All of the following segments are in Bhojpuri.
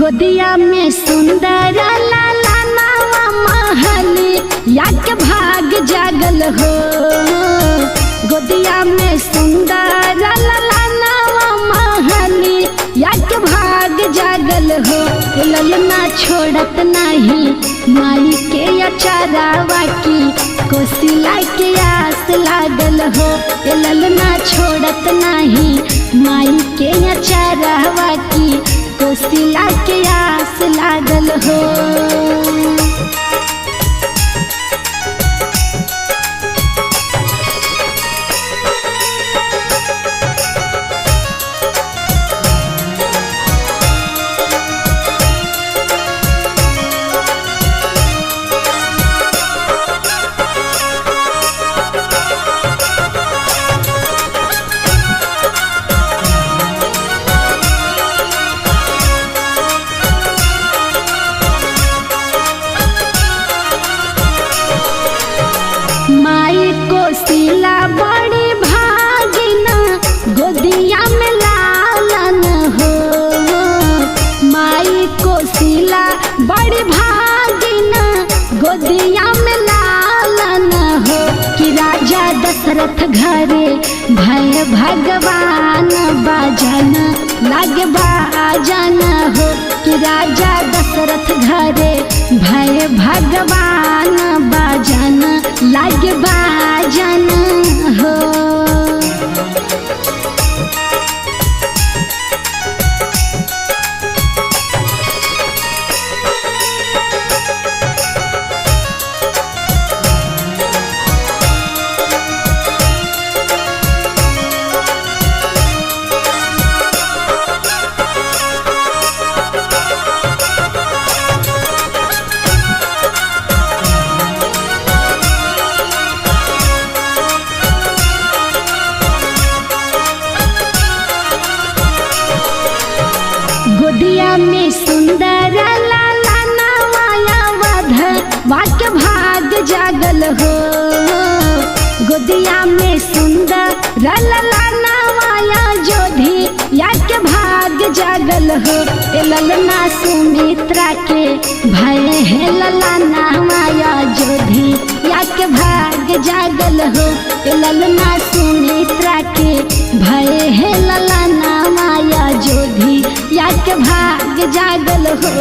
गोदिया में सुंदर लाला नावा महली याक भाग जागल हो। गोदिया में सुंदर लाला नावा महली याक भाग जागल हो। ललना छोड़त नहीं माई के अचारावा की कोसिला के आस लागल हो। ललना छोड़त नहीं माई के अचारावा की कोसिला के आस लागल हो। माई कोसिला बड़ी भागिना गोदिया में लालन हो। माई कोसिला बड़ी भागिना गोदिया में लालन हो। कि राजा दशरथ घरे भय भगवान बाजन लागे बाजन हो। कि राजा दशरथ घरे भय भगवान बाजन लागे बाजन हो। गोदिया में सुंदर लाला नवाया वध वाक्य भाग जागल हो। गोदिया में सुंदर लाला नवाया जोधी याके भाग जागल हो। ललना सुमित्रा के भय है लला नवाया जोधी याके भाग जागल हो। ललना सुमित्रा के भय है लला नवाया जोधी याके भाग जागल हो।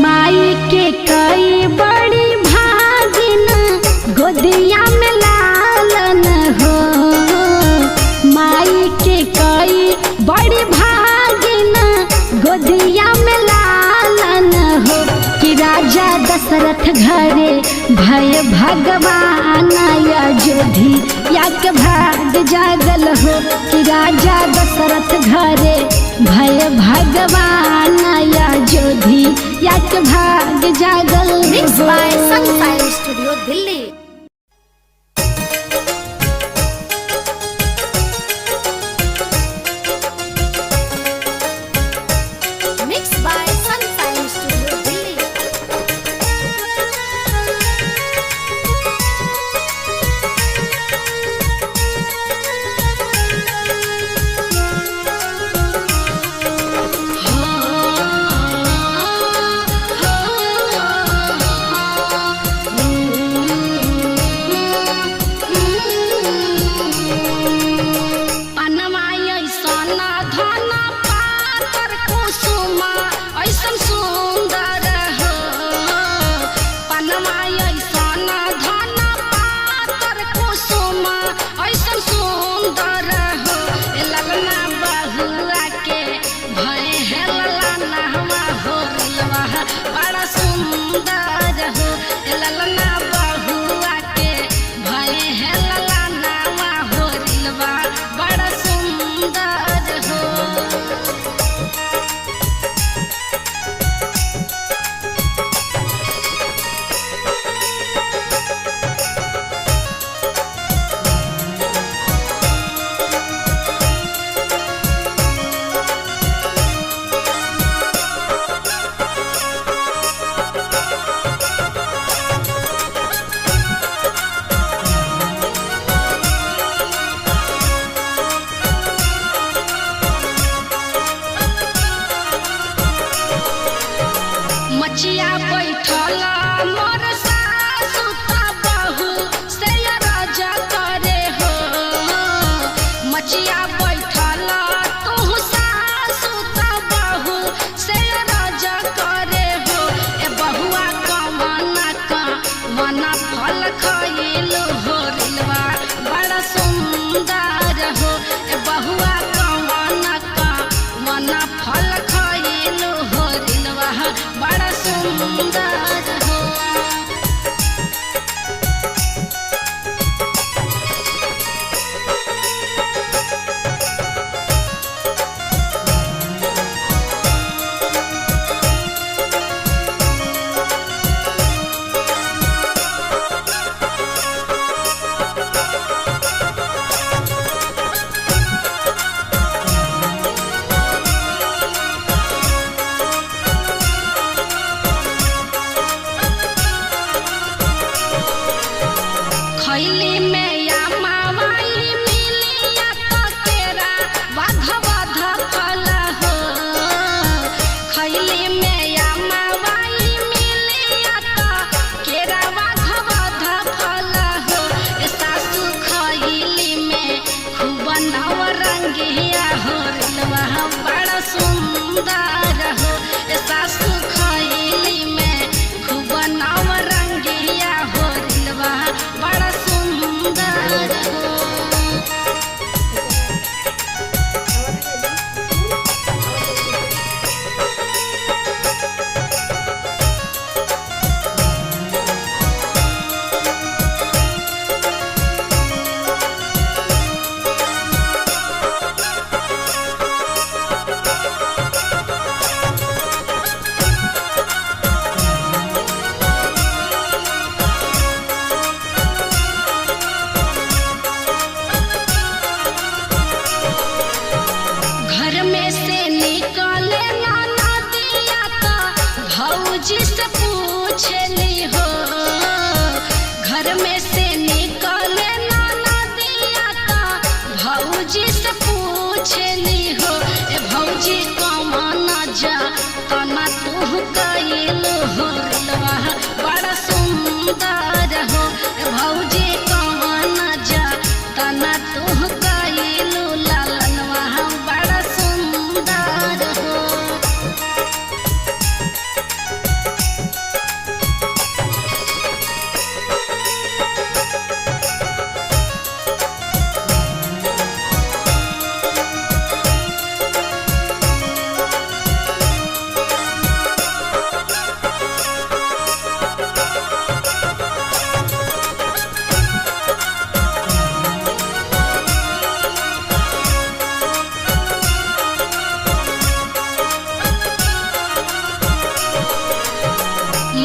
माई के कई बड़ी भागिना गोदिया में लालन हो। माई के कई बड़ी भागिना गोदिया में लालन हो। कि राजा दशरथ घरे भय भगवान अयोधी याके भाग जागल हो। कि राजा दशरथ घरे भय भगवान अयोधी याके भाग जागल हो। Mixed by Sunfire Studio, Delhi. Mixed by Sunfire Studio, Delhi. सुंदर हो। ए सासू खैली में खूब नवरंगिया हो दिलवा बड़ा सुंदर हो। घर में से निकले नाना दिया तो भौजी से पूछली हो। घर में से निकले नाना दिया तो भौजी से पूछली हो। ए भौजी कमान जा तना तू कैलू हो दिलवा बड़ा सुंदर हो। ए भौजी कमान जा तना तू कैलू लालनवा बड़ा सुंदर हो।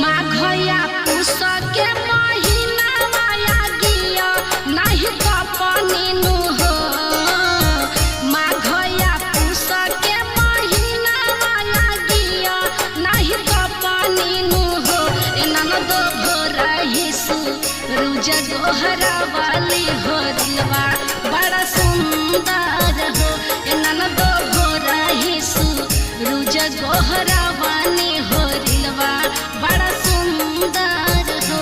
माघया पूस के महीना माया गिया नहीं तो पनीनु हो। माघया पूस के महीना माया गिया नहीं तो पनीनु हो। ए ननद भोरही सूरज गोहरा वाली हो दिलवा बड़ा सुंदर हो। ए ननद भोरही सूरज गोहरा वाली हो दिलवा बड़ा सुंदर हो।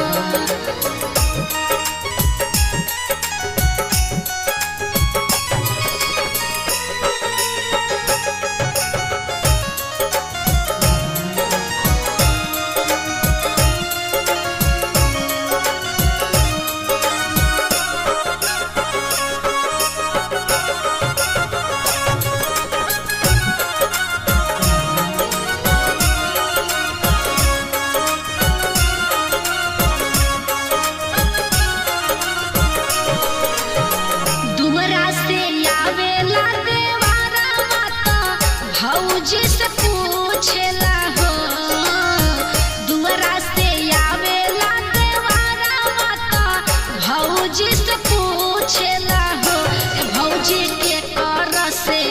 दुवरा से आवेला देवारा माता भौजी से पूछेला हो। दुवरा से आवेला देवारा माता भौजी से पूछेला हो। ए भौजी के कर से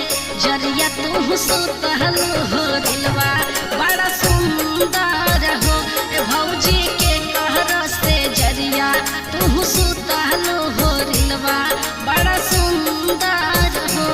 जरिया तू सुतल हो दिलवा बड़ा सुंदर हो। ए भौजी के कर से जरिया तू सुतल हो दिलवा बड़ा सुंदर हो।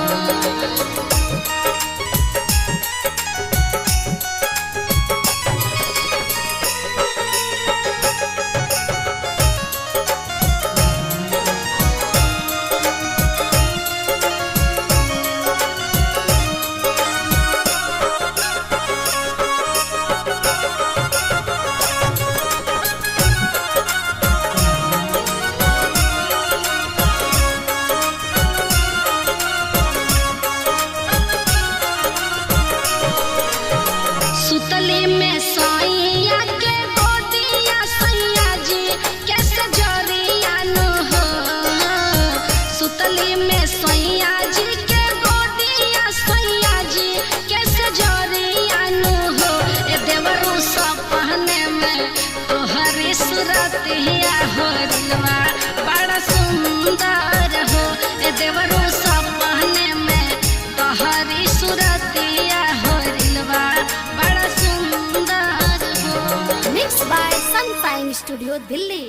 सुतली में सैया के गोदिया सैया जी कैसे जरिया न हो। सुतली में सैया जी के गोदिया सैया जी कैसे जरिया न हो। ए देवरू सपने में तोहरी सूरतिया हो दिलवा बड़ा सुंदर हो। ए देवरू सपने में तोहरी सूरतिया हो दिलवा बड़ा सुंदर हो। Mixed by Sunshine Studio, Delhi.